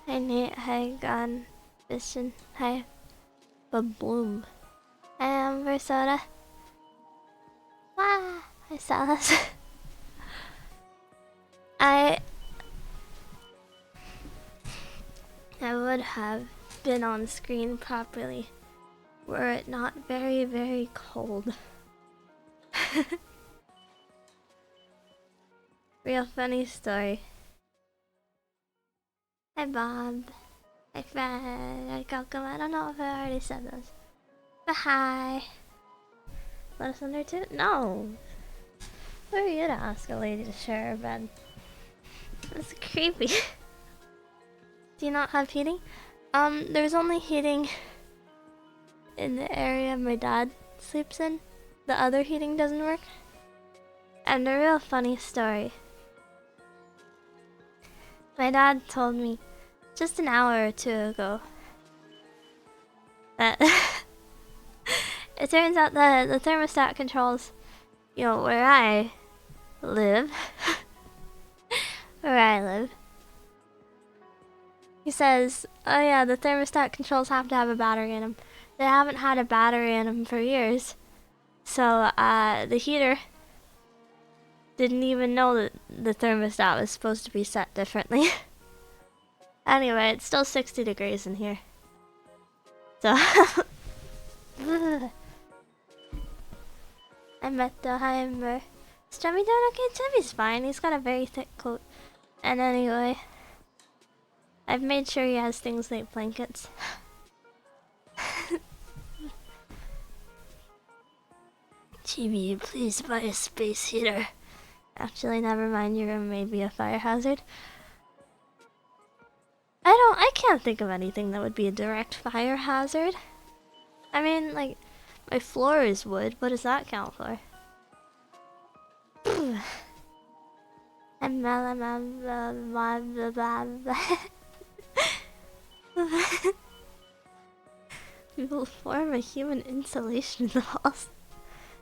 Hi Nate, hi Gon, Vision, hi Babloom. Hi Amber Soda. Hi Salas. I would have been on screen properly were it not very, very cold. Real funny story. Hi Bob. Hi Fred. Hi Malcolm. I don't know if I already said those. But hi. Let us under two? No. Who are you to ask a lady to share her bed? That's creepy. Do you not have heating? There's only heating in the area my dad sleeps in. The other heating doesn't work. And a real funny story. My dad told me just an hour or two ago that it turns out that the thermostat controls, you know, where I live. He says, oh yeah, the thermostat controls have to have a battery in them. They haven't had a battery in them for years. So, the heater didn't even know that the thermostat was supposed to be set differently. Anyway, it's still 60 degrees in here. So, I met the Heimer. Is Chubby doing okay? Chubby's fine. He's got a very thick coat. And anyway, I've made sure he has things like blankets. Chibi, please buy a space heater. Actually, never mind, your room may be a fire hazard. I can't think of anything that would be a direct fire hazard. I mean, like, my floor is wood. What does that count for? We will form a human insulation in the walls.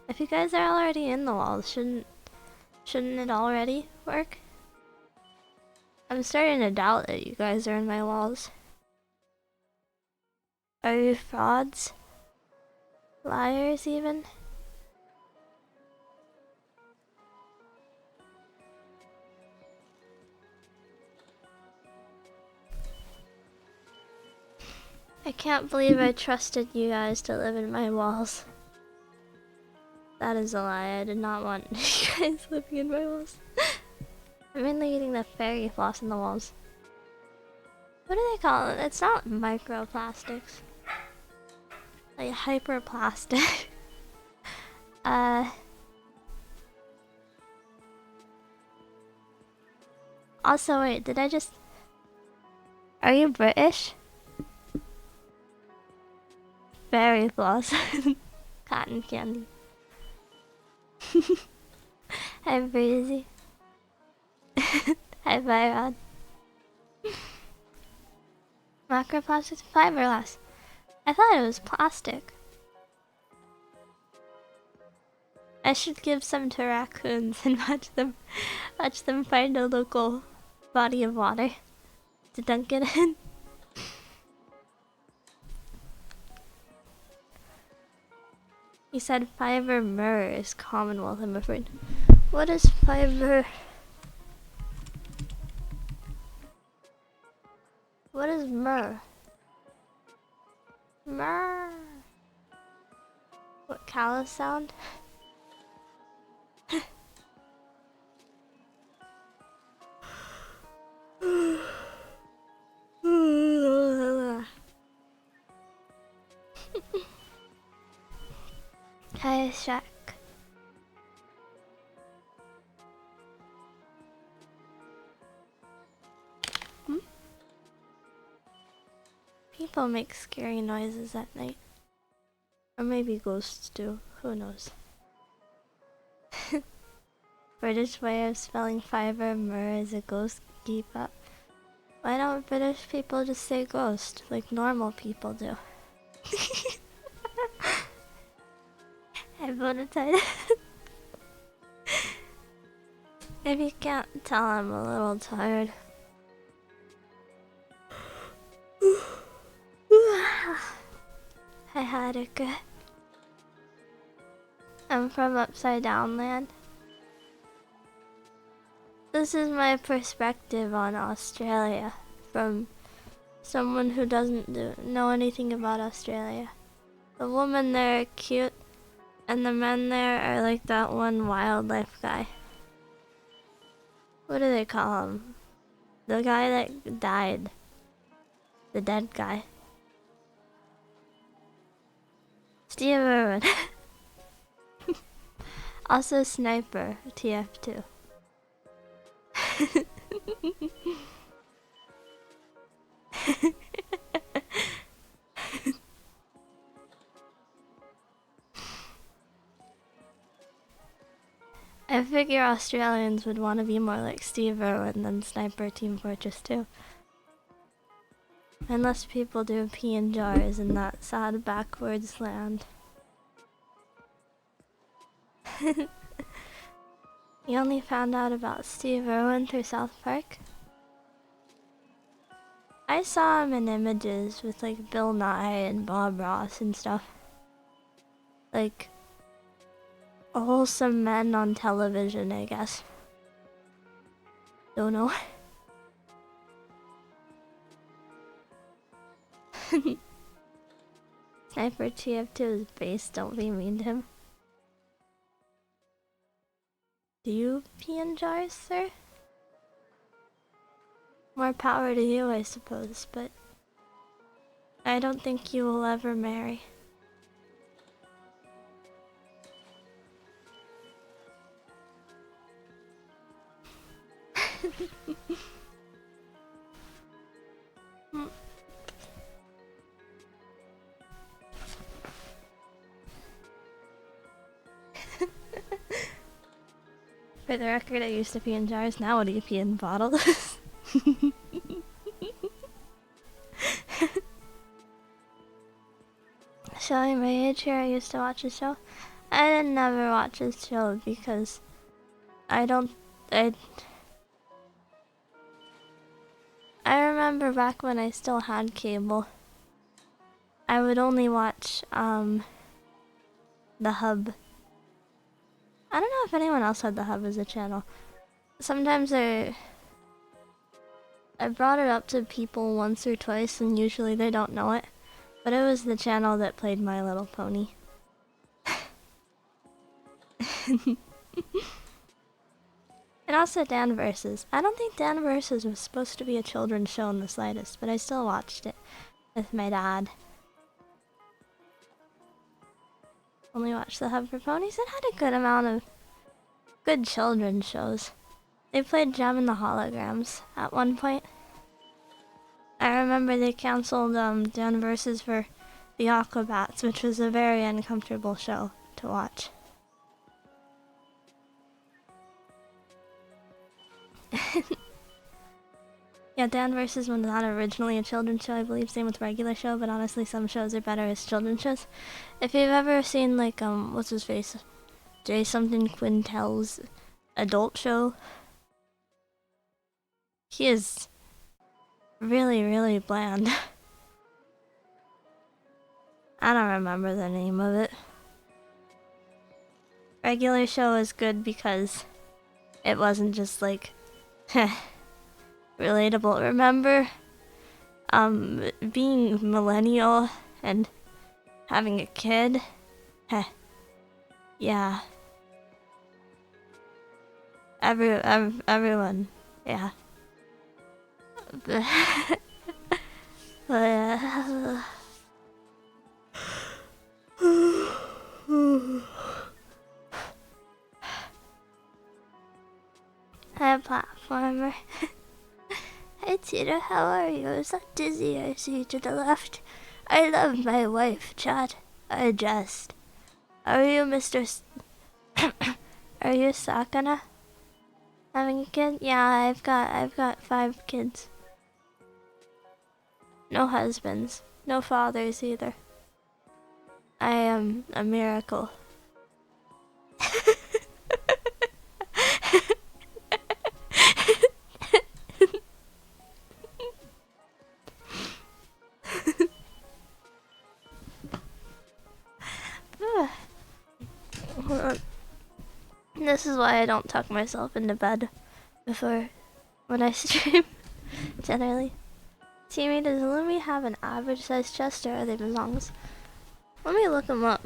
If you guys are already in the walls, shouldn't it already work? I'm starting to doubt that you guys are in my walls. Are you frauds? Liars even? I can't believe I trusted you guys to live in my walls. That is a lie. I did not want you guys living in my walls. I'm mainly eating the fairy floss in the walls. What do they call it? It's not microplastics. Like hyperplastic. Also, wait, did I just... Are you British? Fairy floss. Cotton candy. Hi, Breezy. Hi, Byron. Macroplastics, fiberglass. I thought it was plastic. I should give some to raccoons and watch them find a local body of water to dunk it in. He said fiber myrrh is Commonwealth, I'm afraid. What is fiber? What is myrrh? Myrrh. What callous sound? Hi, Shaq. People make scary noises at night. Or maybe ghosts do. Who knows? British way of spelling fiber myrrh is a ghost. Keep up. Why don't British people just say ghost like normal people do? voted. If you can't tell, I'm a little tired. Hi, Haruka. I'm from Upside Down Land. This is my perspective on Australia from someone who doesn't know anything about Australia. The women there are cute, and the men there are like that one wildlife guy. What do they call him? The guy that died. The dead guy. Steve Irwin. Also Sniper, TF2. I figure Australians would want to be more like Steve Irwin than Sniper Team Fortress 2. Unless people do pee in jars in that sad backwards land. You only found out about Steve Irwin through South Park? I saw him in images with like Bill Nye and Bob Ross and stuff. Like wholesome men on television, I guess. Don't know. Sniper TF2 is base, don't be mean to him. Do you pee in jars, sir? More power to you, I suppose, but I don't think you will ever marry. For the record, I used to pee in jars. Now what do you pee in bottles? Showing my age here, I used to watch a show. I didn't never watch a show because I remember back when I still had cable, I would only watch The Hub. I don't know if anyone else had The Hub as a channel. Sometimes I brought it up to people once or twice and usually they don't know it. But it was the channel that played My Little Pony. And also Dan Versus. I don't think Dan Versus was supposed to be a children's show in the slightest, but I still watched it with my dad. Only watched The Hub for Ponies. It had a good amount of good children's shows. They played Gem and the Holograms at one point. I remember they canceled Dan Versus for the Aquabats, which was a very uncomfortable show to watch. Yeah, Dan Versus was not originally a children's show, I believe. Same with regular show, but honestly, some shows are better as children's shows. If you've ever seen like what's his face, Jay something Quintel's adult show, he is really, really bland. I don't remember the name of it. Regular show is good because it wasn't just like relatable. Remember being millennial and having a kid? Yeah. Everyone, yeah. Hi, platformer. Hi, Tita, how are you? Is that Dizzy I see to the left? I love my wife, chat. I just. Are you Mr. Are you Sakana? Having a kid? Yeah, I've got 5 kids. No husbands. No fathers either. I am a miracle. this is why I don't tuck myself into bed before when I stream, generally. Timmy, does Lumi have an average size chest or are they belongs? Let me look them up.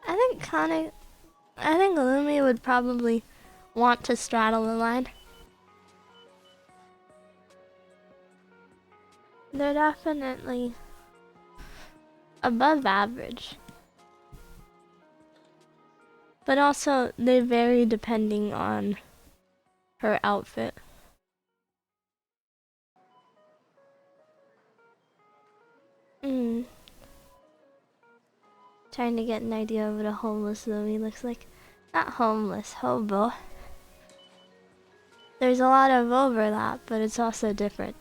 I think Lumi would probably want to straddle the line. They're definitely above average. But also, they vary depending on her outfit. Trying to get an idea of what a homeless Lumi looks like. Not homeless, hobo. There's a lot of overlap, but it's also different.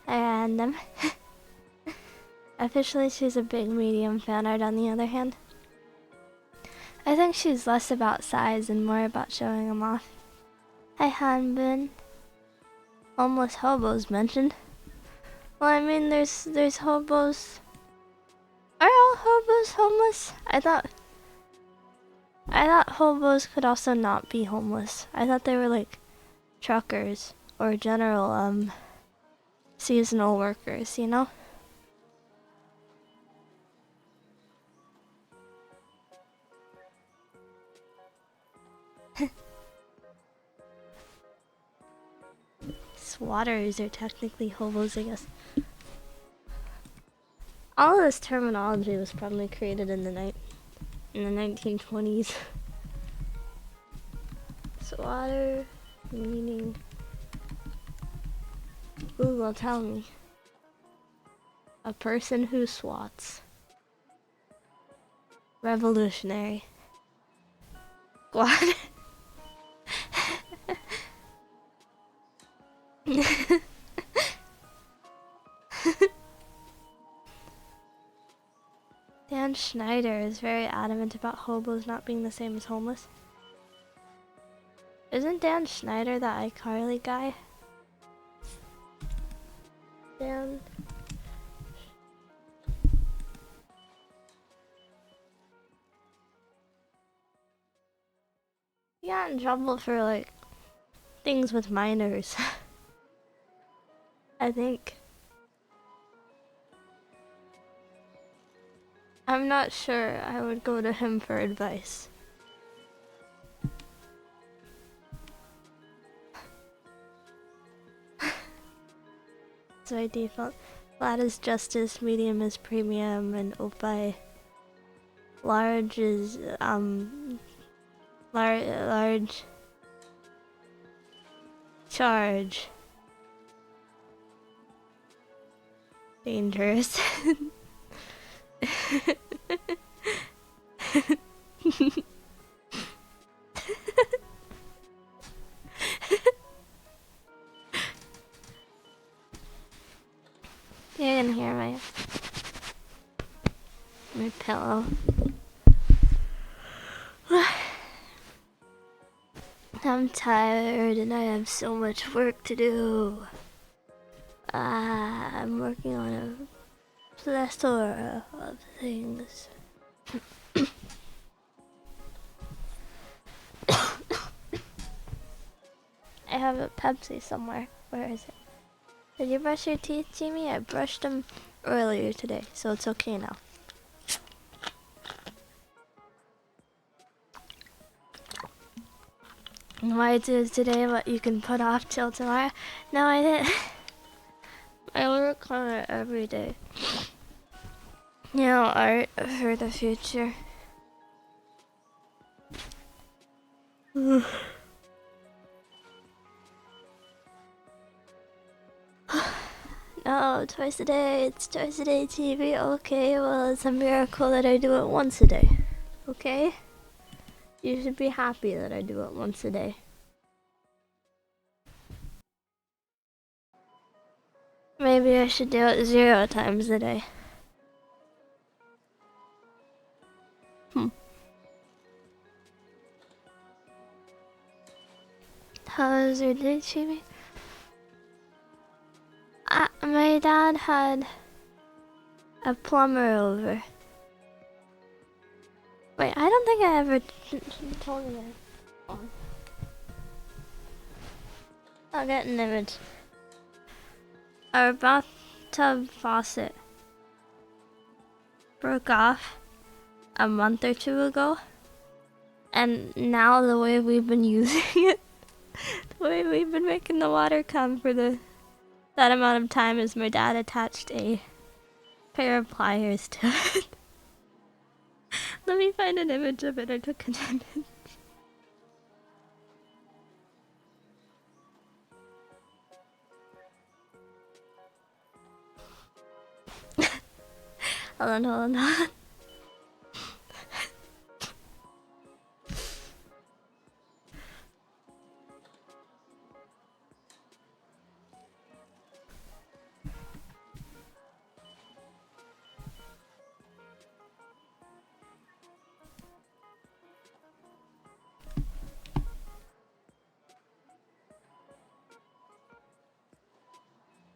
Random. Officially, she's a big medium fan art on the other hand. I think she's less about size and more about showing them off. Hi Hanbin. Homeless hobos mentioned. Well, I mean, there's hobos. Are all hobos homeless? I thought hobos could also not be homeless. I thought they were like truckers or general seasonal workers, you know? Swatters are technically hobos, I guess. All of this terminology was probably created in the 1920s. Swatter meaning Google, tell me. A person who swats. Revolutionary. Squad. Dan Schneider is very adamant about hobos not being the same as homeless. Isn't Dan Schneider the iCarly guy? Dan. He got in trouble for like things with minors. I think. I'm not sure I would go to him for advice. So by default, flat is justice, medium is premium, and opie large is large charge. Dangerous. You can hear my pillow. I'm tired and I have so much work to do. I'm working on a plethora of things. I have a Pepsi somewhere. Where is it? Did you brush your teeth, Jimmy? I brushed them earlier today, so it's okay now. Why do today what you can put off till tomorrow? No, I didn't. I work on it every day. You know, art for the future. No, twice a day. It's twice a day TV. Okay, well, it's a miracle that I do it once a day. Okay? You should be happy that I do it once a day. Maybe I should do it 0 times a day. How was your day, Jimmy? my dad had a plumber over. Wait, I don't think I ever told you that. I'll get an image. Our bathtub faucet broke off a month or two ago, and now the way we've been using it, the way we've been making the water come for that amount of time is my dad attached a pair of pliers to it. Let me find an image of it. I took an image. Hold on.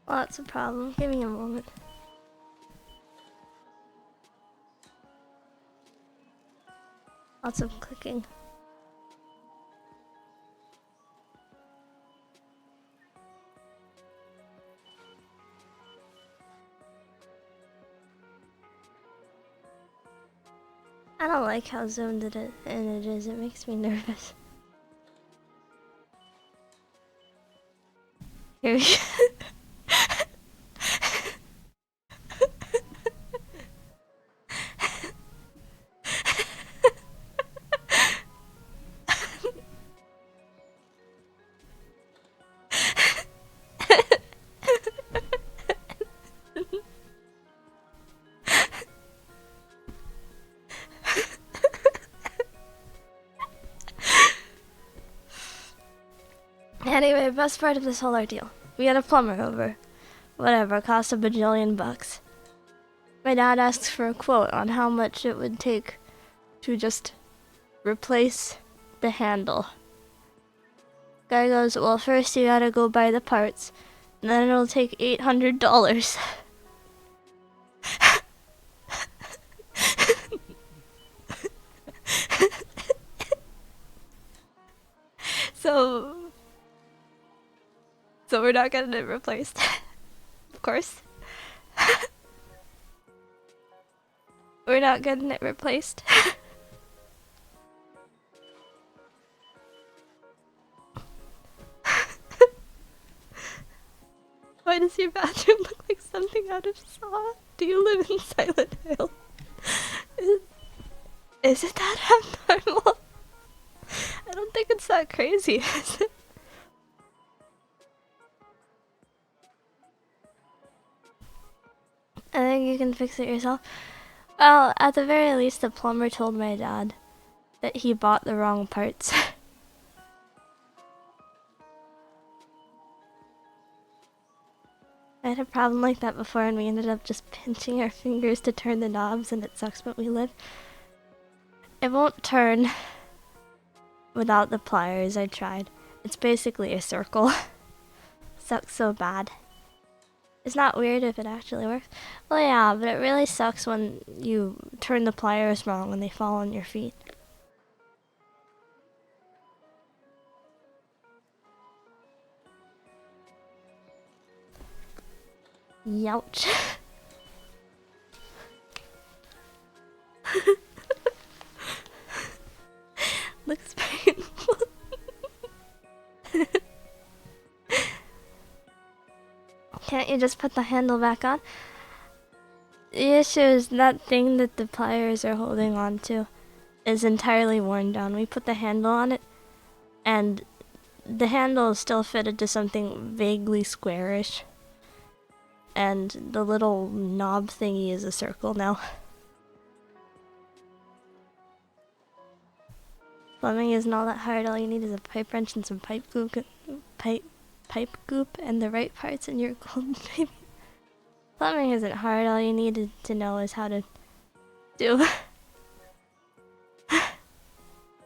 Well, that's a problem. Give me a moment. Lots of clicking. I don't like how zoomed in it is. It makes me nervous. Here we go. Anyway, best part of this whole ordeal. We had a plumber over. Whatever, cost a bajillion bucks. My dad asks for a quote on how much it would take to just replace the handle. Guy goes, well, first you gotta go buy the parts, and then it'll take $800. So we're not getting it replaced. Of course. We're not getting it replaced. Why does your bathroom look like something out of Saw? Do you live in Silent Hill? Is it that abnormal? I don't think it's that crazy, is it? I think you can fix it yourself. Well, at the very least, the plumber told my dad that he bought the wrong parts. I had a problem like that before, and we ended up just pinching our fingers to turn the knobs, and it sucks, but we live. It won't turn without the pliers. I tried. It's basically a circle. Sucks so bad. It's not weird if it actually works. Well, yeah, but it really sucks when you turn the pliers wrong when they fall on your feet. Youch. Looks painful. Can't you just put the handle back on? The issue is that thing that the pliers are holding on to is entirely worn down. We put the handle on it, and the handle is still fitted to something vaguely squarish. And the little knob thingy is a circle now. Plumbing isn't all that hard. All you need is a pipe wrench and some pipe goop, and the right parts, and you're golden, baby. Plumbing isn't hard. All you need to know is how to do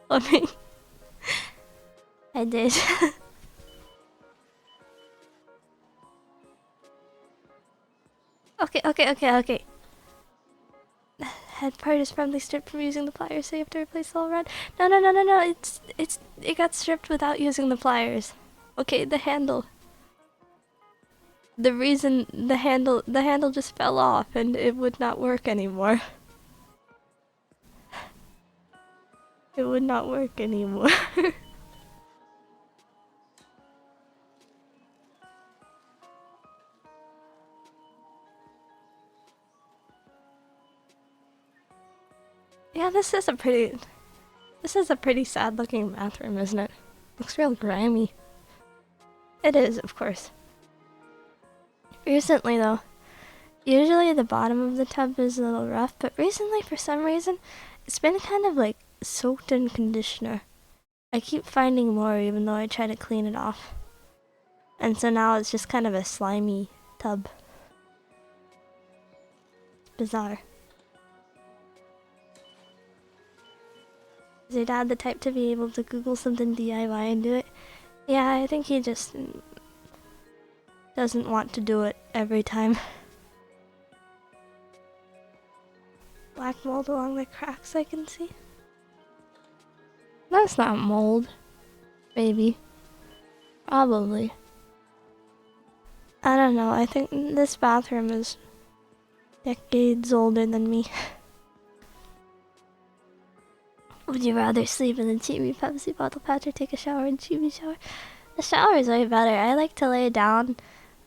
plumbing. I did. Okay. Head part is permanently stripped from using the pliers, so you have to replace the whole rod. No. It got stripped without using the pliers. Okay, the handle. The reason the handle just fell off and it would not work anymore. It would not work anymore. Yeah, this is a pretty sad looking bathroom, isn't it? Looks real grimy. It is, of course. Recently though, usually the bottom of the tub is a little rough, but recently for some reason, it's been kind of like soaked in conditioner. I keep finding more even though I try to clean it off. And so now it's just kind of a slimy tub. It's bizarre. Is your dad the type to be able to Google something DIY and do it? Yeah, I think he just doesn't want to do it every time. Black mold along the cracks I can see. That's not mold. Maybe. Probably. I don't know, I think this bathroom is decades older than me. Would you rather sleep in the Chibi Pepsi bottle patch or take a shower in Chibi shower? The shower is way better. I like to lay down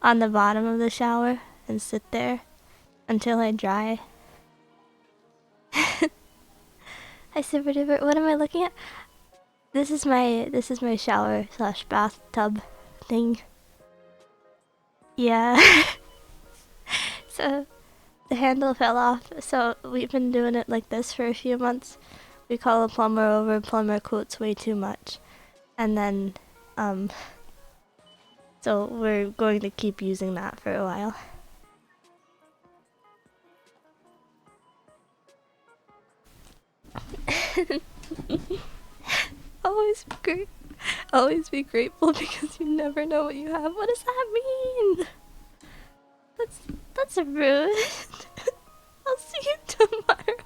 on the bottom of the shower and sit there until I dry. Hi Super Duper, what am I looking at? This is my shower slash bathtub thing. Yeah. So the handle fell off, so we've been doing it like this for a few months. We call a plumber over, plumber quotes way too much. And then, so we're going to keep using that for a while. Always be grateful because you never know what you have. What does that mean? That's rude. I'll see you tomorrow.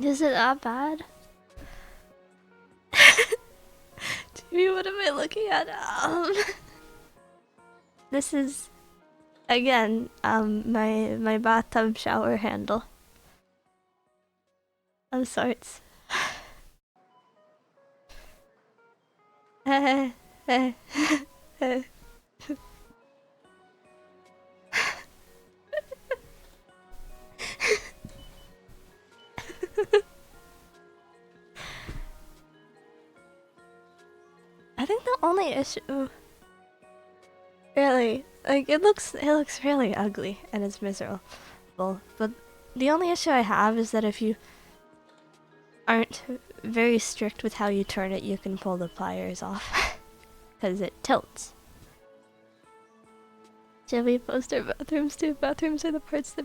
Is it that bad? TV, what am I looking at? This is again my bathtub shower handle of sorts. I think the only issue, really, like it looks really ugly and it's miserable. But the only issue I have is that if you aren't very strict with how you turn it, you can pull the pliers off because it tilts. Should we post our bathrooms too? Bathrooms are the parts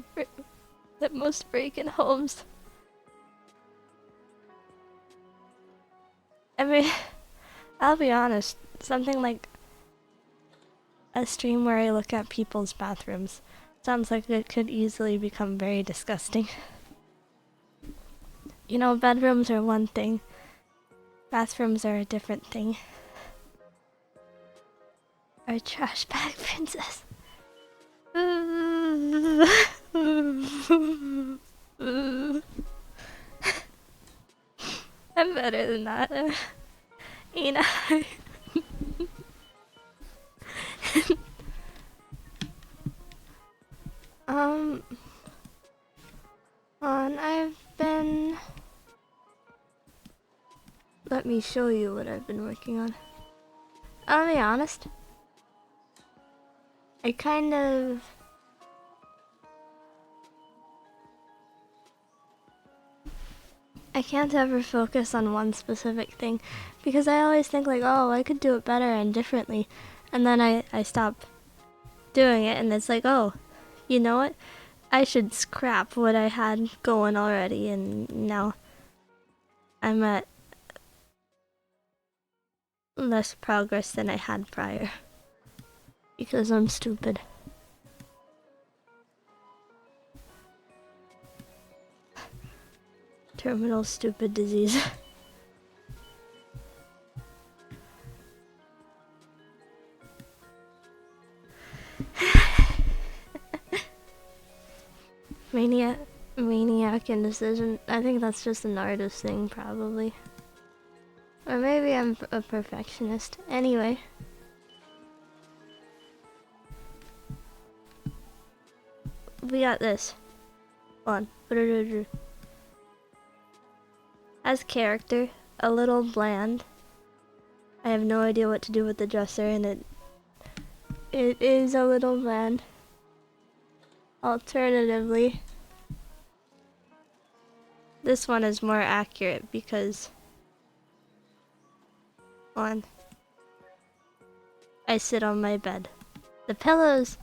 that most break in homes. I mean, I'll be honest, something like a stream where I look at people's bathrooms sounds like it could easily become very disgusting. You know, bedrooms are one thing, bathrooms are a different thing. Our trash bag princess. I'm better than that. You know. I've been... Let me show you what I've been working on. I'll be honest. I kind of... I can't ever focus on one specific thing because I always think like, oh, I could do it better and differently. And then I stop doing it and it's like, oh, you know what? I should scrap what I had going already and now I'm at less progress than I had prior. Because I'm stupid. Terminal stupid disease. Maniac indecision. I think that's just an artist thing, probably. Or maybe I'm a perfectionist. Anyway. We got this. Hold on. As character, a little bland. I have no idea what to do with the dresser, and it is a little bland. Alternatively, this one is more accurate because I sit on my bed. The pillows,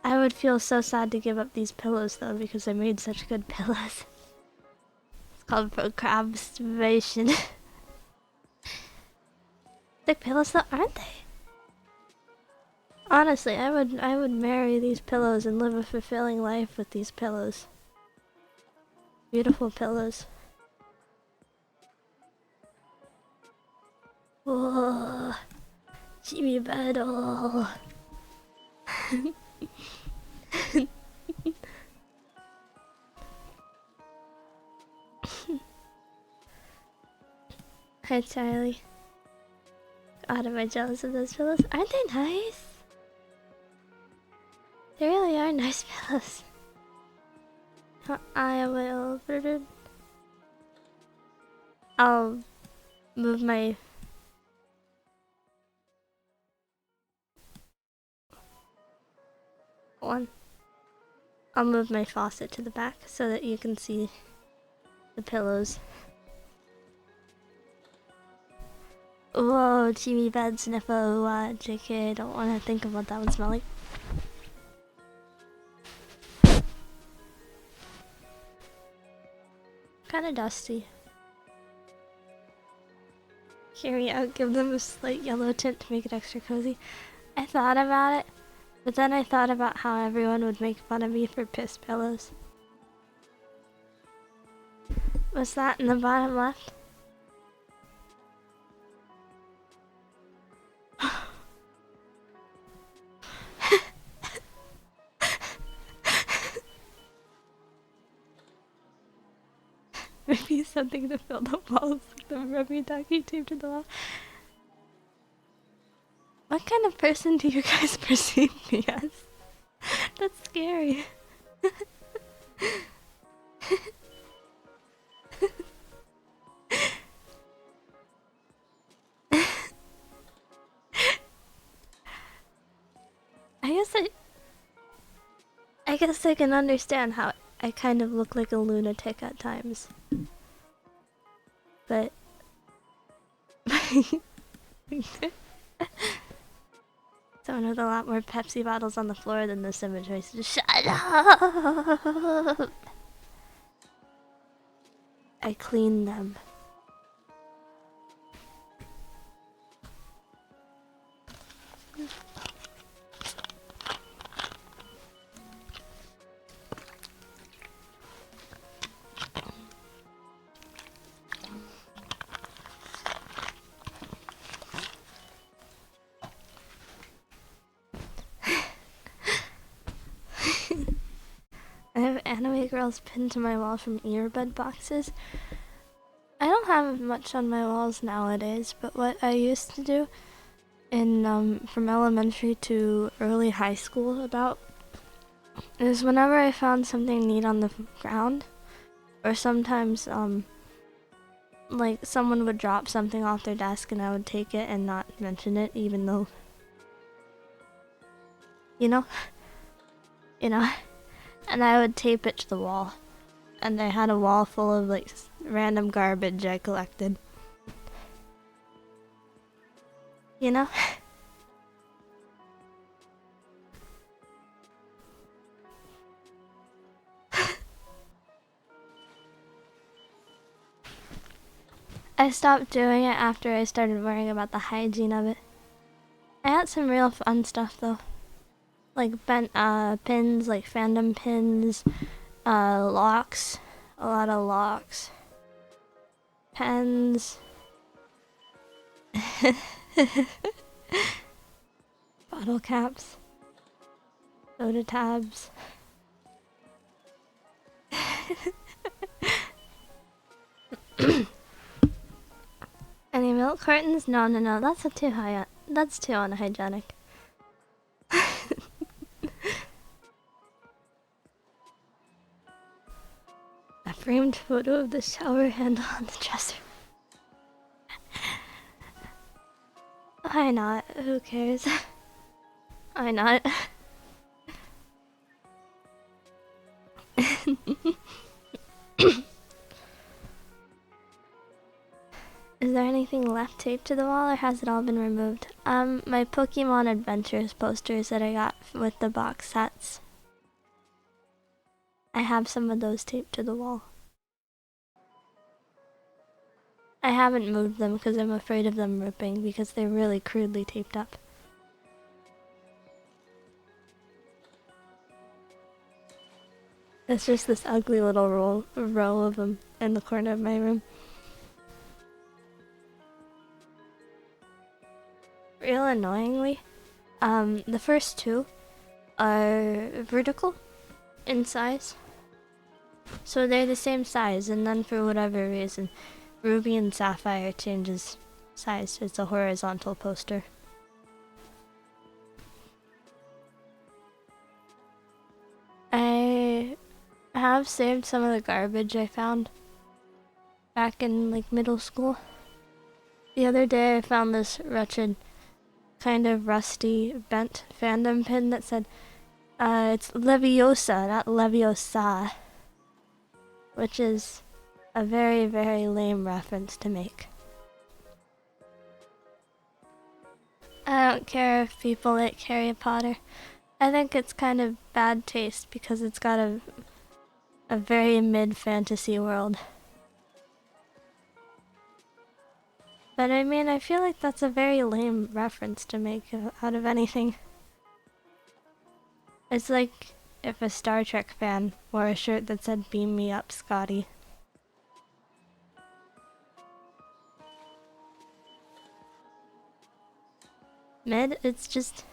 I would feel so sad to give up these pillows though because I made such good pillows. It's called procrastination. Thick pillows though, aren't they? Honestly, I would marry these pillows and live a fulfilling life with these pillows. Beautiful pillows. Whoa, Jimmy Battle. Hi Charlie. God, am I jealous of those pillows? Aren't they nice? They really are nice pillows. I will... I'll move my... I'll move my faucet to the back so that you can see the pillows. Whoa, Jimmy bed sniffer, JK, I don't want to think of what that would smell like. Kinda dusty. Hear me out, give them a slight yellow tint to make it extra cozy. I thought about it, but then I thought about how everyone would make fun of me for piss pillows. What's that in the bottom left? Maybe something to fill the walls with the rubby ducky taped to the wall. What kind of person do you guys perceive me as? That's scary. I guess I can understand how I kind of look like a lunatic at times. But someone with a lot more Pepsi bottles on the floor than this image. Just shut up! I cleaned them. I have anime girls pinned to my wall from earbud boxes. I don't have much on my walls nowadays, but what I used to do in from elementary to early high school is whenever I found something neat on the ground, or sometimes like someone would drop something off their desk and I would take it and not mention it, even though you know, and I would tape it to the wall. And I had a wall full of like random garbage I collected. You know? I stopped doing it after I started worrying about the hygiene of it. I had some real fun stuff though. Like bent pins, like fandom pins, locks, a lot of locks, pens, bottle caps, soda tabs. Any milk cartons? No, that's too high. That's too unhygienic. A framed photo of the shower handle on the dresser. Why not? Who cares? Why not? Is there anything left taped to the wall or has it all been removed? My Pokemon Adventures posters that I got with the box sets. I have some of those taped to the wall. I haven't moved them because I'm afraid of them ripping because they're really crudely taped up. It's just this ugly little row of them in the corner of my room. Real annoyingly, the first two are vertical in size. So they're the same size, and then for whatever reason, Ruby and Sapphire changes size. It's a horizontal poster. I have saved some of the garbage I found back in like middle school. The other day I found this wretched, kind of rusty, bent fandom pin that said, it's Leviosa, not Leviosa, which is a very, very lame reference to make. I don't care if people like Harry Potter. I think it's kind of bad taste because it's got a very mid-fantasy world. But I mean, I feel like that's a very lame reference to make out of anything. It's like if a Star Trek fan wore a shirt that said, "Beam me up, Scotty." Mid, it's just...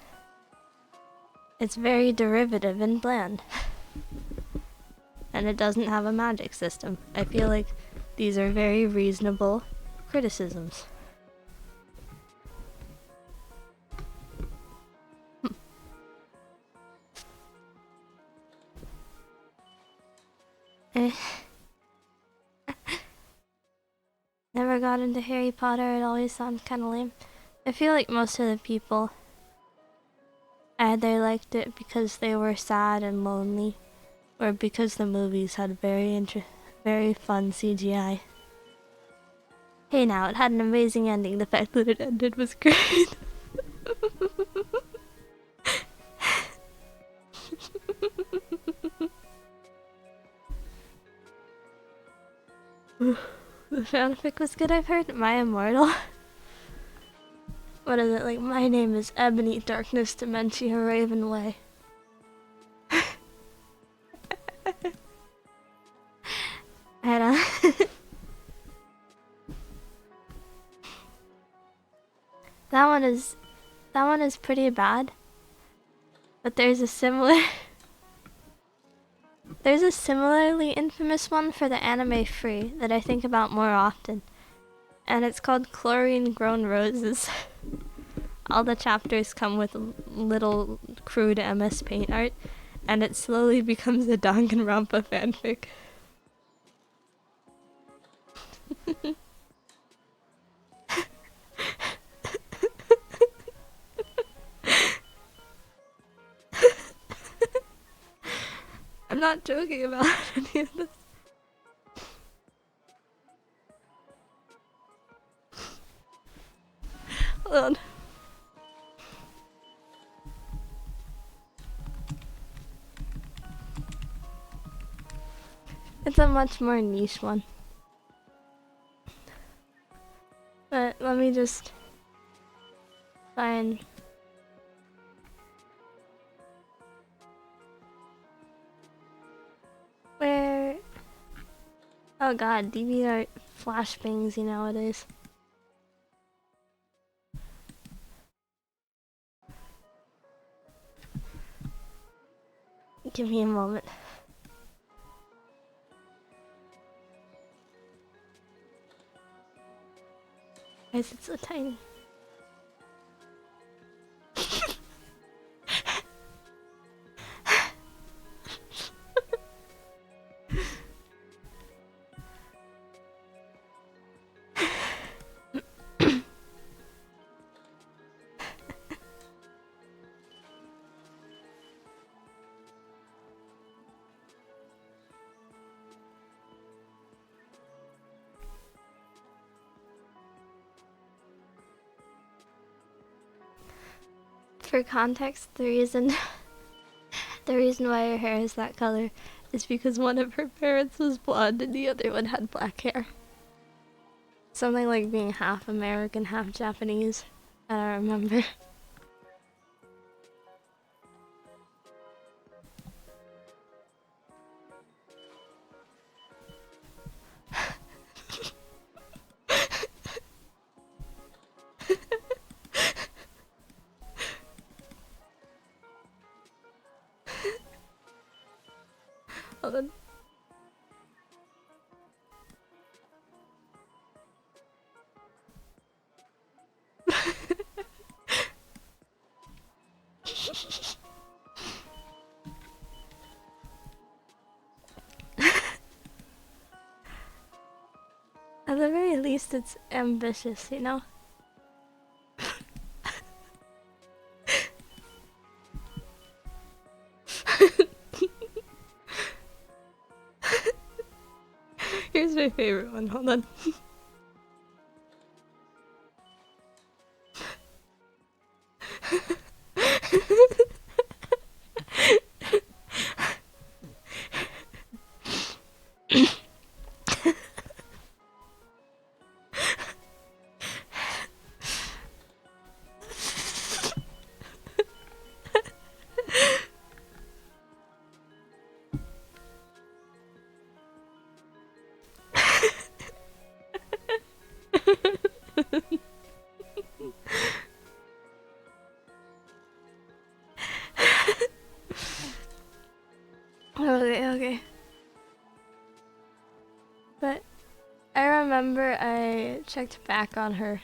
it's very derivative and bland. And it doesn't have a magic system. I feel like these are very reasonable criticisms. Never got into Harry Potter, it always sounds kinda lame. I feel like most of the people either liked it because they were sad and lonely, or because the movies had very fun CGI. Hey now, it had an amazing ending. The fact that it ended was great. The fanfic was good, I've heard. My Immortal. What is it, like, my name is Ebony, Darkness, Dementia, Ravenway. I don't... That one is pretty bad. But there's a similar... There's a similarly infamous one for the anime Free that I think about more often. And it's called Chlorine Grown Roses. All the chapters come with little crude MS Paint art, and it slowly becomes a Danganronpa fanfic. I'm not joking about any of this. Hold on. It's a much more niche one. me just find... Where... Oh god, DVR flashbangs nowadays. Give me a moment. Why is it so tiny? For context, the reason why her hair is that color is because one of her parents was blonde and the other one had black hair. Something like being half American, half Japanese. I don't remember. Hold on. At the very least, it's ambitious, you know? Here's my favorite one, hold on. Okay. But I remember I checked back on her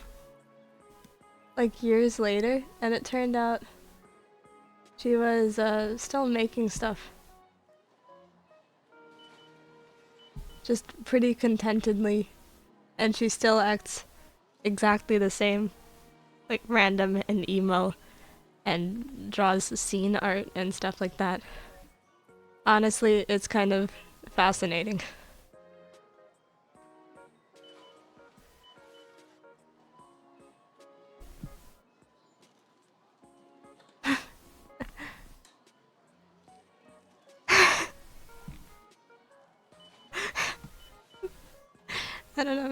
like years later, and it turned out she was still making stuff. Just pretty contentedly, and she still acts exactly the same, like random and emo, and draws scene art and stuff like that. Honestly, it's kind of fascinating. I don't know,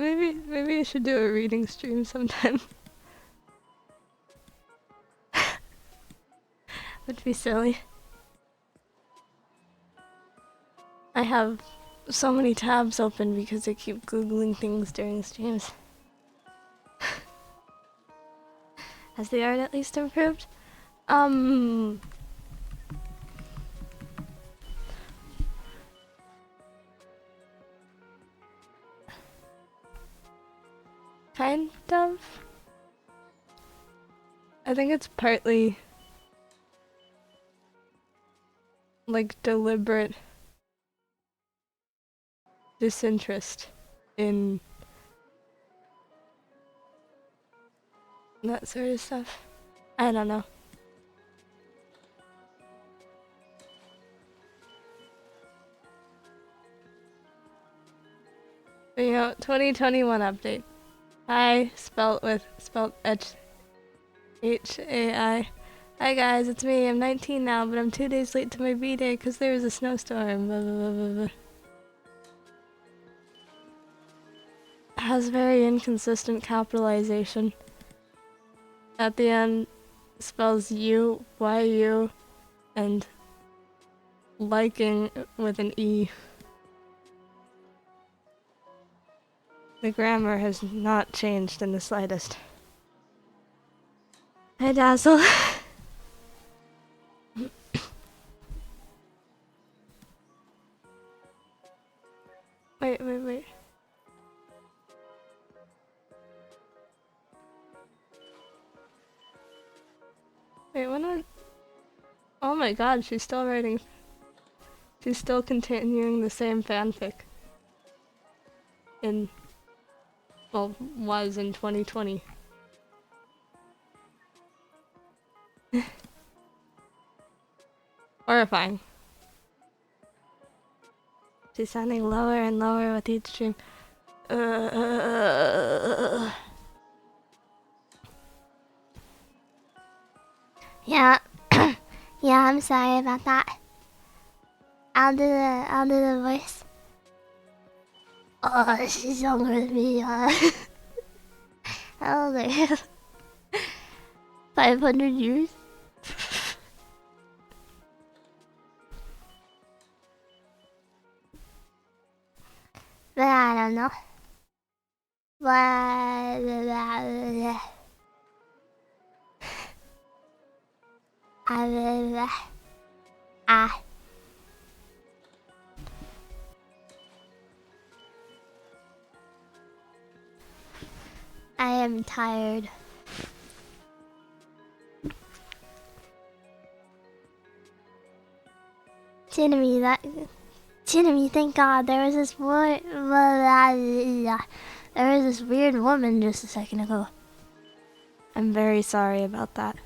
maybe I should do a reading stream sometime. Would be silly. I have so many tabs open because I keep googling things during streams. Has the art at least improved? Kind of. I think it's partly like deliberate disinterest in that sort of stuff. I don't know. But, you know, 2021 update. Hi, spelt H-A-I. Hi guys, it's me. I'm 19 now, but I'm 2 days late to my B-day because there was a snowstorm. Blah, blah, blah, blah, has very inconsistent capitalization. At the end, spells U, Y-U, and liking with an E. The grammar has not changed in the slightest. Hi, Dazzle. Wait. Wait, when I... Oh my god, she's still writing... She's still continuing the same fanfic. Well, was in 2020. Horrifying. She's sounding lower and lower with each stream. Yeah. Yeah, I'm sorry about that. I'll do the voice. Oh, she's younger than me. How old are you? 500 years? But I don't know. I am tired. Chinamy, thank God, there was this weird woman just a second ago. I'm very sorry about that.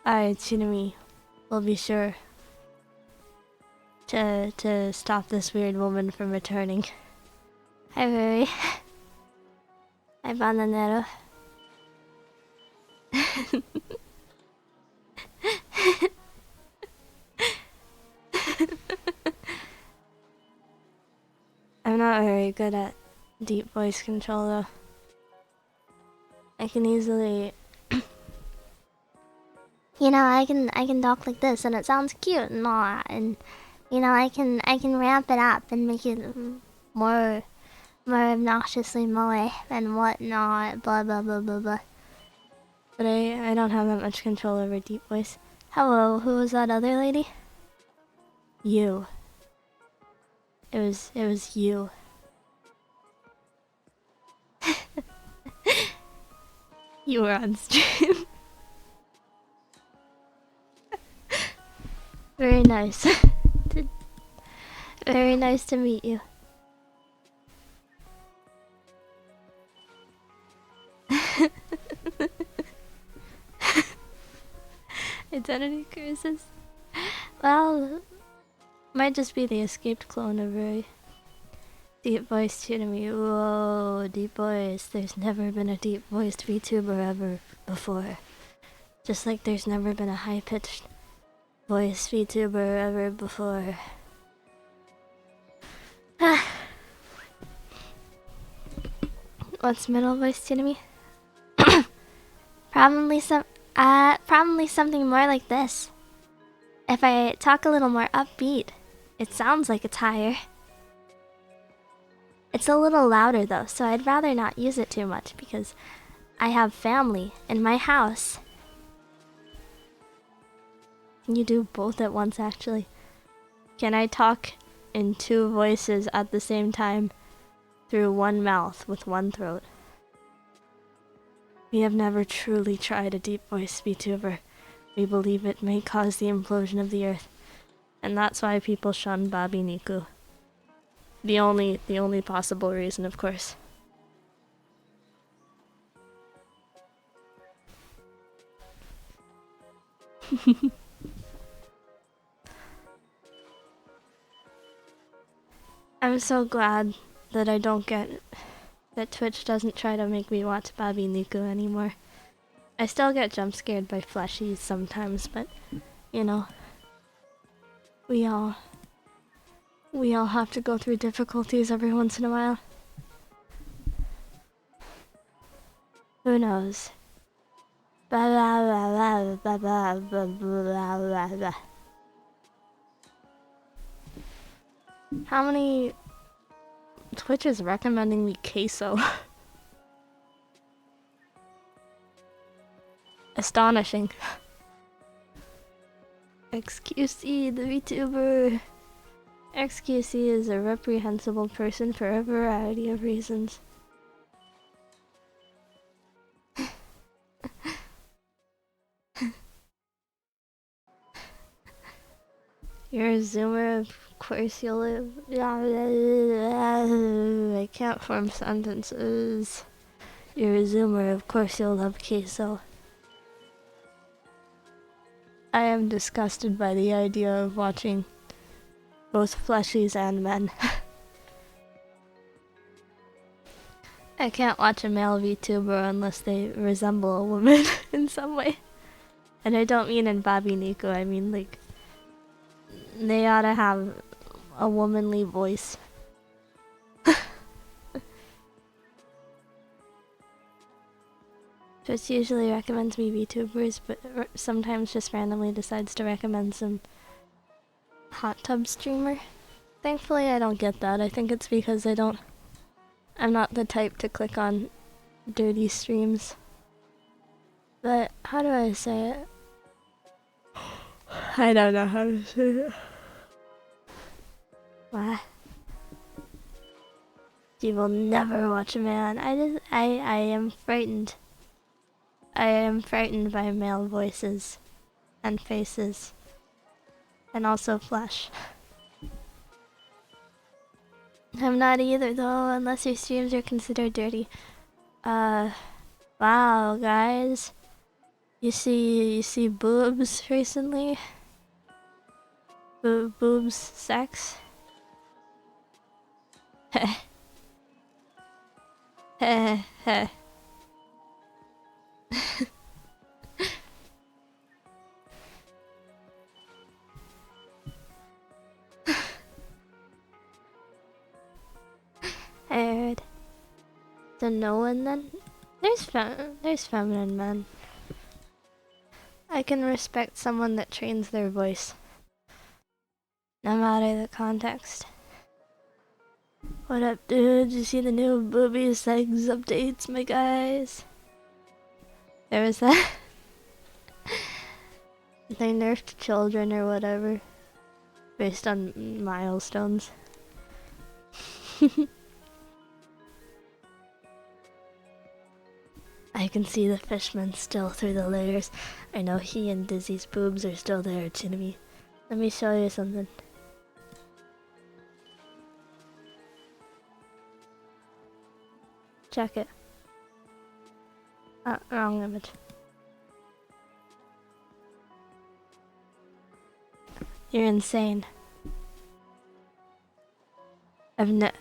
Alright, Chinamy, we'll be sure to stop this weird woman from returning. Hi, Ruri. Hi, Bananero. I'm not very good at deep voice control though. I can easily you know, I can talk like this and it sounds cute and all that, and you know, I can ramp it up and make it more obnoxiously moe and whatnot, blah blah blah blah blah. But I don't have that much control over deep voice. Hello, who was that other lady? You. It was you. You were on stream. Very nice. Very nice to meet you. Identity cruises? Well, might just be the escaped clone of Rui. Deep voice to me. Whoa, deep voice. There's never been a deep voiced VTuber ever before. Just like there's never been a high pitched voice VTuber ever before. What's middle voice to me? Probably something more like this. If I talk a little more upbeat, it sounds like it's higher. It's a little louder though, so I'd rather not use it too much because I have family in my house. Can you do both at once actually? Can I talk in two voices at the same time through one mouth with one throat? We have never truly tried a deep voice VTuber. We believe it may cause the implosion of the earth, and that's why people shun Babi Niku. The only possible reason, of course. I'm so glad that that Twitch doesn't try to make me watch Babi Niku anymore. I still get jump scared by fleshies sometimes, but you know, we all have to go through difficulties every once in a while. Who knows? Blah, blah, blah, blah, blah, blah, blah, blah, blah. How many... Twitch is recommending me queso. Astonishing. XQC, the VTuber. XQC is a reprehensible person for a variety of reasons. You're a zoomer, of course you'll live. I can't form sentences. You're a zoomer, of course you'll love queso. I am disgusted by the idea of watching both fleshies and men. I can't watch a male VTuber unless they resemble a woman in some way. And I don't mean in Bobby Nico, I mean like they ought to have a womanly voice. Twitch usually recommends me VTubers, but sometimes just randomly decides to recommend some hot tub streamer. Thankfully I don't get that. I think it's because I'm not the type to click on dirty streams. But how do I say it? I don't know how to say it. What? You will never watch a man. I am frightened. I am frightened by male voices and faces and also flesh. I'm not either though, unless your streams are considered dirty. Wow guys. You see boobs recently? Boobs sex? Heh. Heh heh. I heard. So no one then? There's feminine men. I can respect someone that trains their voice, no matter the context. What up, dude? Did you see the new booby sex updates, my guys? There was that. They nerfed children or whatever, based on milestones. I can see the fishman still through the layers. I know he and Dizzy's boobs are still there, Chinamy. Let me show you something. Check it. Wrong image. You're insane.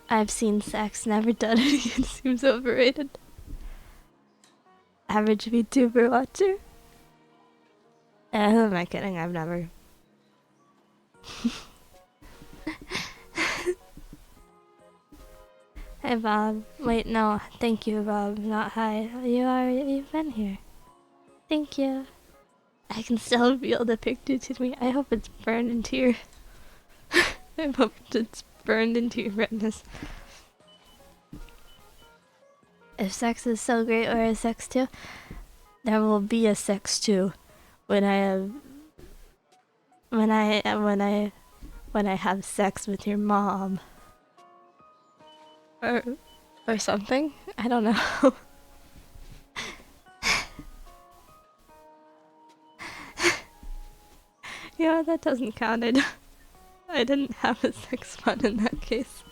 I've seen sex, never done it. It seems overrated. Average VTuber watcher? Who am I kidding? I've never. Hi Bob. Wait, no. Thank you, Bob. Not hi. You've been here. Thank you. I can still feel the picture to me. I hope it's burned into your... I hope it's burned into your retinas. If sex is so great, or a sex 2? There will be a sex 2 when I have sex with your mom. Or something? I don't know. Yeah, that doesn't count. I didn't have a sex fun in that case.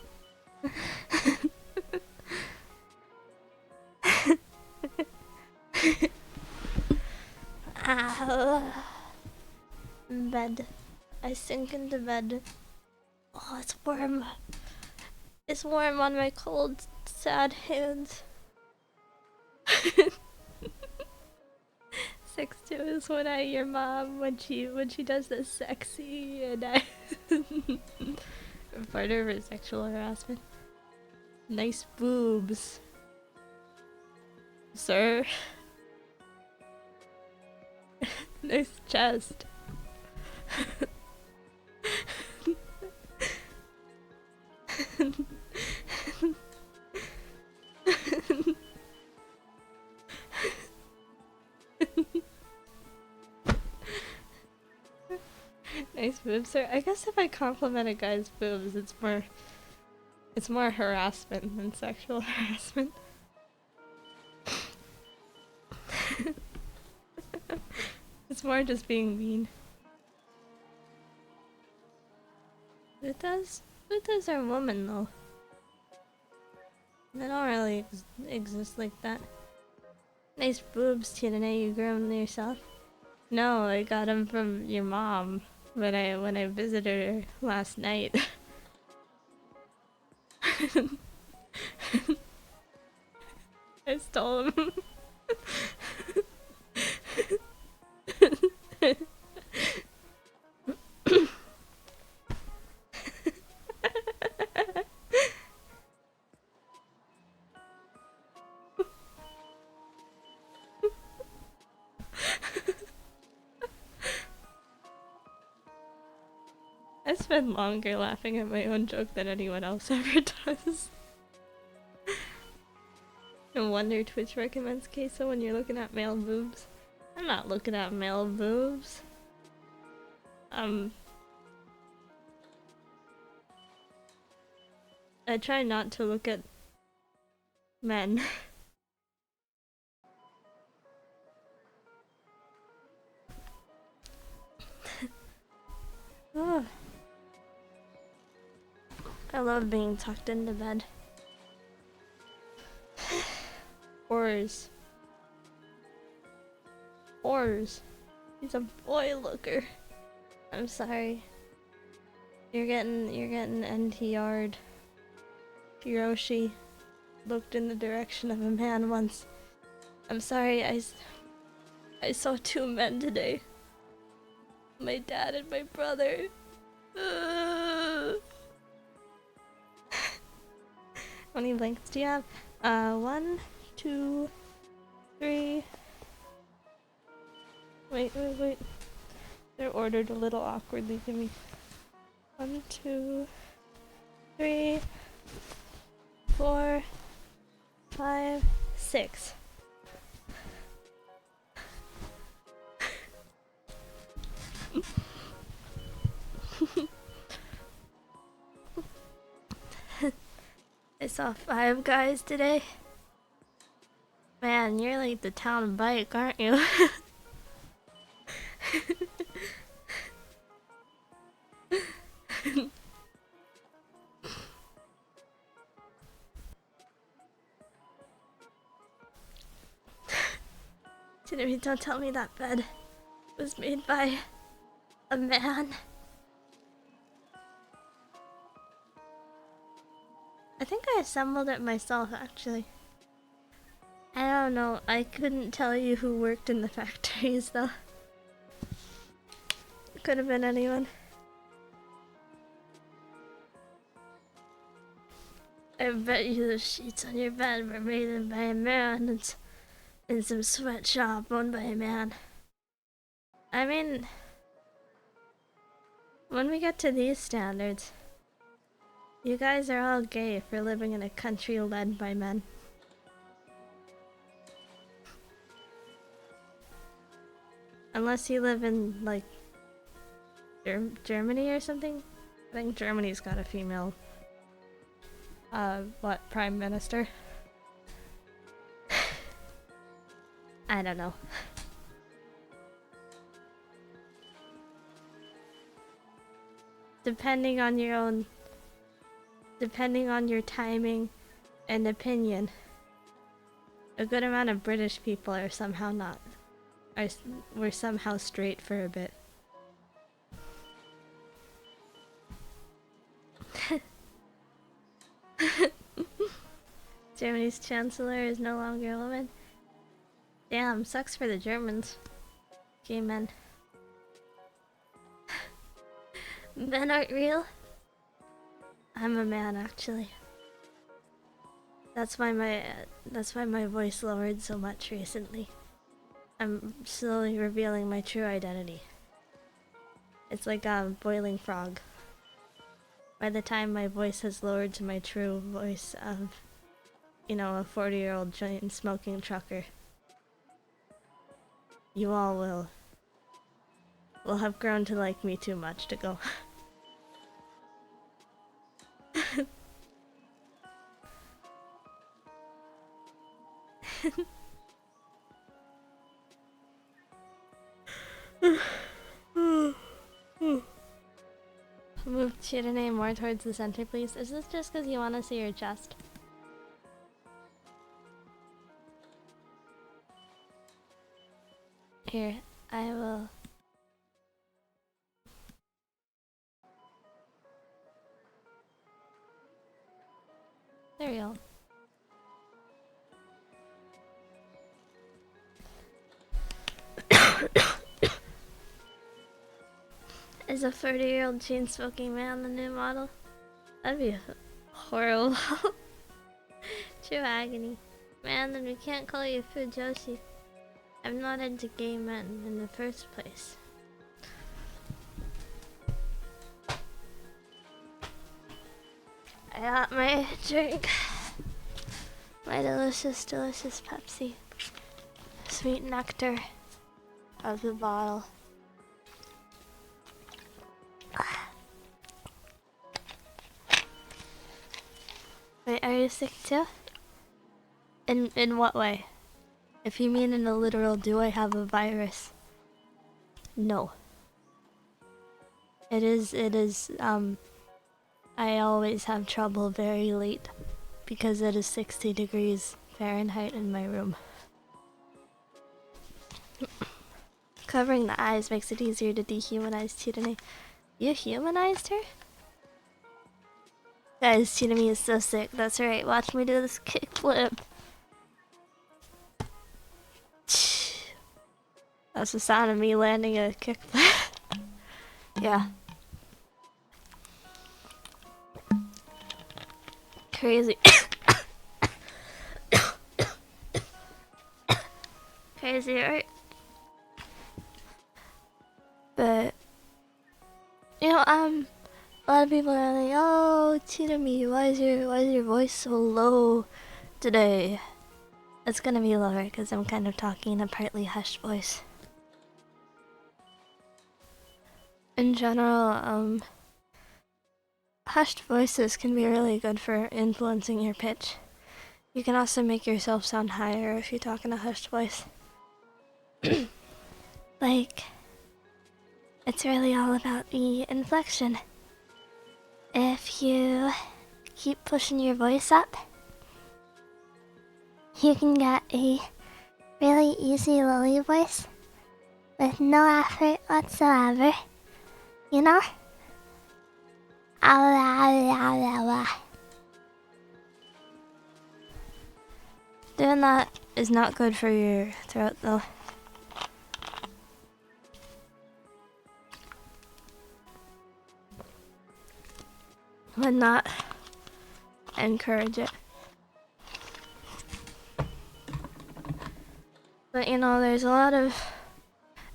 Ow. Bed. I sink into bed. Oh, it's warm. It's warm on my cold, sad hands. 6'2" is when your mom, when she does this sexy and I report her for sexual harassment. Nice boobs. sir. Nice chest. Nice boobs, sir. I guess if I compliment a guy's boobs, it's more harassment than sexual harassment. It's more just being mean. Buddhas are women though. They don't really exist like that. Nice boobs, Tina. You grew them yourself? No, I got them from your mom when I visited her last night. I stole them. I spend longer laughing at my own joke than anyone else ever does. No wonder Twitch recommends queso when you're looking at male boobs. I'm not looking at male boobs. I try not to look at men. Oh. I love being tucked into bed. Horrors. Horrors. He's a boy looker. I'm sorry. You're getting NTR'd. Hiroshi looked in the direction of a man once. I'm sorry, I saw two men today. My dad and my brother. How many blanks do you have? 1, 2, 3. Wait. They're ordered a little awkwardly. Give me 1, 2, 3, 4, 5, 6. I saw 5 guys today. Man, you're like the town bike, aren't you? Jimmy, don't tell me that bed was made by a man. I think I assembled it myself, actually. I don't know, I couldn't tell you who worked in the factories, though. It could have been anyone. I bet you the sheets on your bed were made by a man and in some sweatshop owned by a man. I mean, when we get to these standards, you guys are all gay for living in a country led by men. Unless you live in, like, Germany or something? I think Germany's got a female, prime minister? I don't know. Depending on your timing and opinion, a good amount of British people are somehow not. We're somehow straight for a bit. Germany's chancellor is no longer a woman. Damn, sucks for the Germans. Gay men. Men aren't real? I'm a man, actually. That's why my voice lowered so much recently. I'm slowly revealing my true identity. It's like a boiling frog. By the time my voice has lowered to my true voice of, you know, a 40-year-old chain smoking trucker, you all will have grown to like me too much to go. Move Chirine more towards the center, please. Is this just because you want to see your chest? Here, I will... There we go. Is a 30-year-old chain-smoking man the new model? That'd be horrible. True agony. Man, then we can't call you Fujoshi. I'm not into gay men in the first place. I got my drink. My delicious, delicious Pepsi. Sweet nectar of the bottle. Wait, are you sick too? In what way? If you mean in a literal, do I have a virus? No. It is, I always have trouble very late because it is 60 degrees Fahrenheit in my room. Covering the eyes makes it easier to dehumanize Chirine. You humanized her? Guys, Chirine is so sick. That's right. Watch me do this kickflip. That's the sound of me landing a kickflip. Yeah. Crazy. Crazy, right? But you know, a lot of people are like, "Oh, Chirame, why is your voice so low today?" It's gonna be lower because I'm kind of talking in a partly hushed voice. In general, hushed voices can be really good for influencing your pitch. You can also make yourself sound higher if you talk in a hushed voice. Like, it's really all about the inflection. If you keep pushing your voice up, you can get a really easy lily voice with no effort whatsoever. You know? Doing that is not good for your throat though. Would not encourage it. But you know, there's a lot of,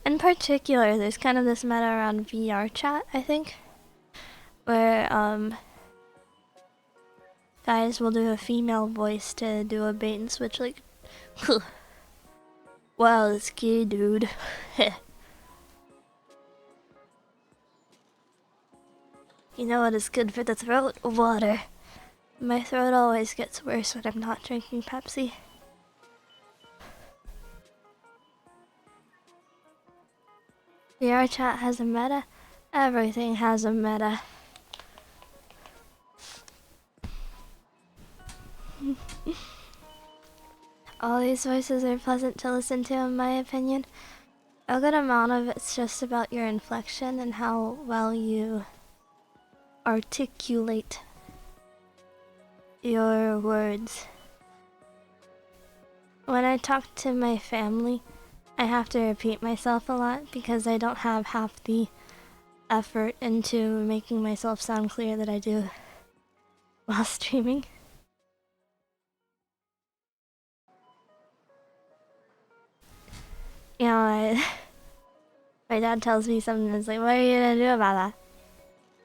in particular, there's kind of this meta around VR chat, I think, where guys will do a female voice to do a bait and switch, like, wow, this gay dude. You know what is good for the throat? Water. My throat always gets worse when I'm not drinking Pepsi. VR chat has a meta. Everything has a meta. All these voices are pleasant to listen to, in my opinion. A good amount of it's just about your inflection and how well you articulate your words. When I talk to my family, I have to repeat myself a lot because I don't have half the effort into making myself sound clear that I do while streaming. You know, my dad tells me something and it's like, what are you gonna do about that?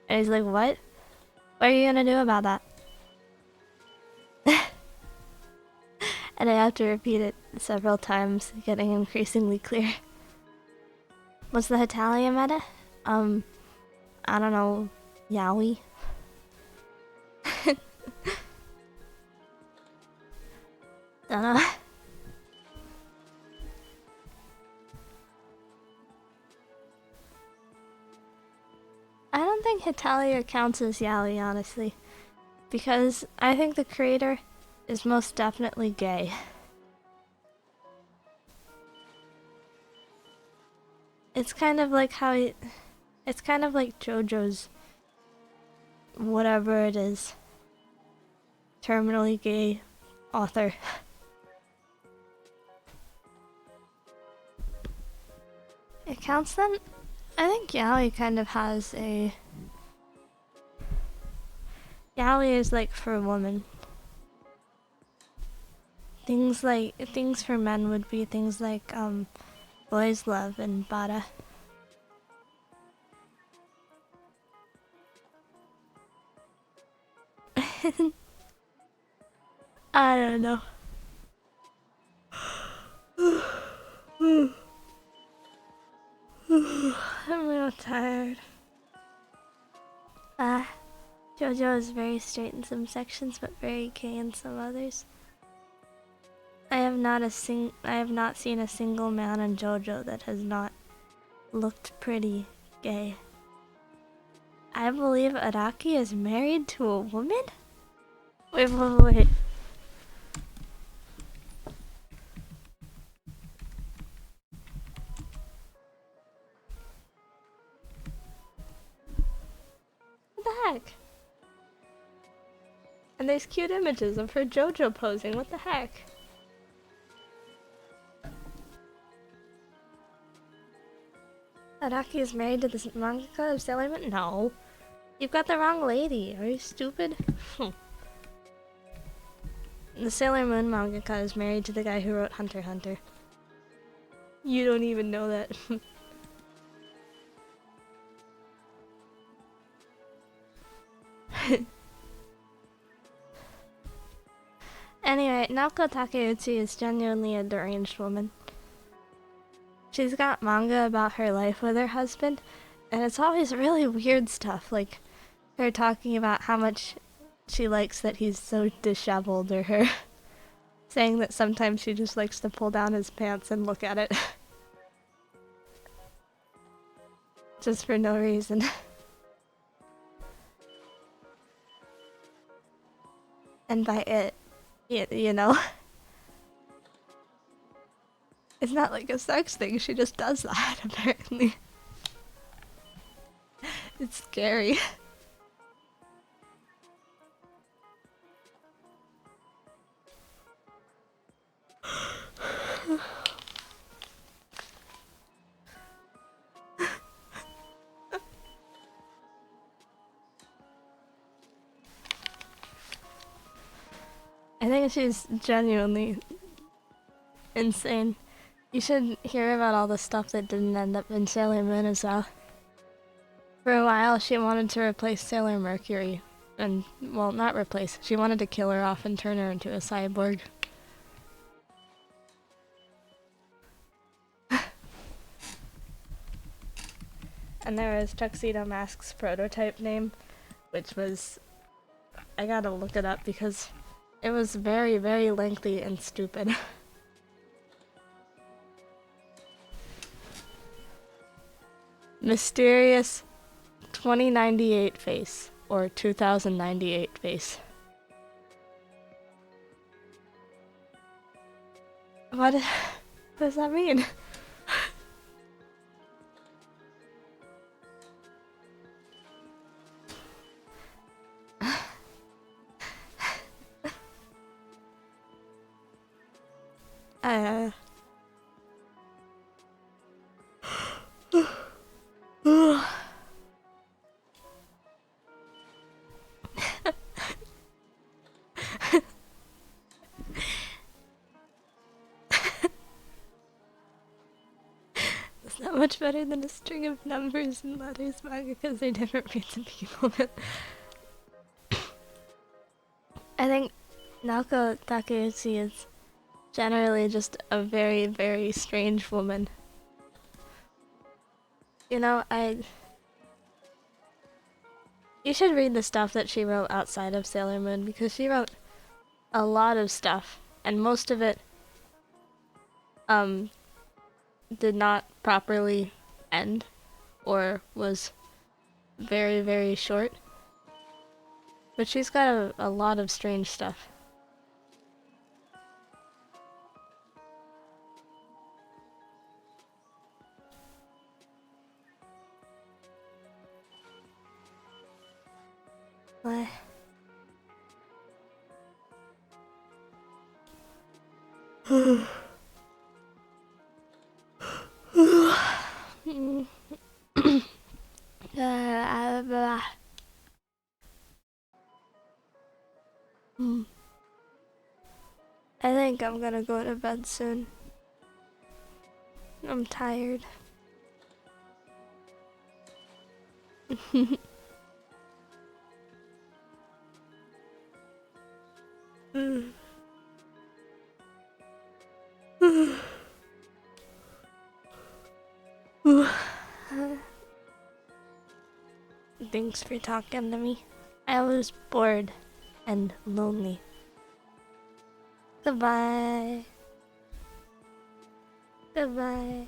And he's like, what? What are you gonna do about that? And I have to repeat it several times, getting increasingly clear. What's the Italian meta? I don't know, yaoi? Don't know. I don't think Hitalia counts as yaoi, honestly. Because I think the creator is most definitely gay. It's kind of like how it's kind of like JoJo's whatever it is. Terminally gay author. It counts then? I think yaoi kind of has a... Yaoi is like for a woman. Things for men would be things like Boys Love and Bada. I don't know. I'm real tired. JoJo is very straight in some sections, but very gay in some others. I have not seen a single man in JoJo that has not looked pretty gay. I believe Araki is married to a woman? Wait. What the heck? And there's cute images of her JoJo posing, what the heck? Araki is married to this mangaka of Sailor Moon? No. You've got the wrong lady. Are you stupid? The Sailor Moon mangaka is married to the guy who wrote Hunter x Hunter. You don't even know that. Anyway, Naoko Takeuchi is genuinely a deranged woman. She's got manga about her life with her husband, and it's always really weird stuff, like her talking about how much she likes that he's so disheveled, or her saying that sometimes she just likes to pull down his pants and look at it. Just for no reason. And by it, you know? It's not like a sex thing, she just does that, apparently. It's scary. I think she's genuinely insane. You should hear about all the stuff that didn't end up in Sailor Moon as well. For a while, she wanted to replace Sailor Mercury. And, well, not replace. She wanted to kill her off and turn her into a cyborg. And there was Tuxedo Mask's prototype name, which was... I gotta look it up because it was very, very lengthy and stupid. Mysterious 2098 face, or 2098 face. What does that mean? much better than a string of numbers and letters manga because they're different breeds of people. I think Naoko Takeuchi is generally just a very, very strange woman. You know, you should read the stuff that she wrote outside of Sailor Moon because she wrote a lot of stuff and most of it did not properly end or was very, very short. But she's got a lot of strange stuff. What? I think I'm gonna go to bed soon. I'm tired. Thanks for talking to me. I was bored and lonely. Goodbye. Goodbye.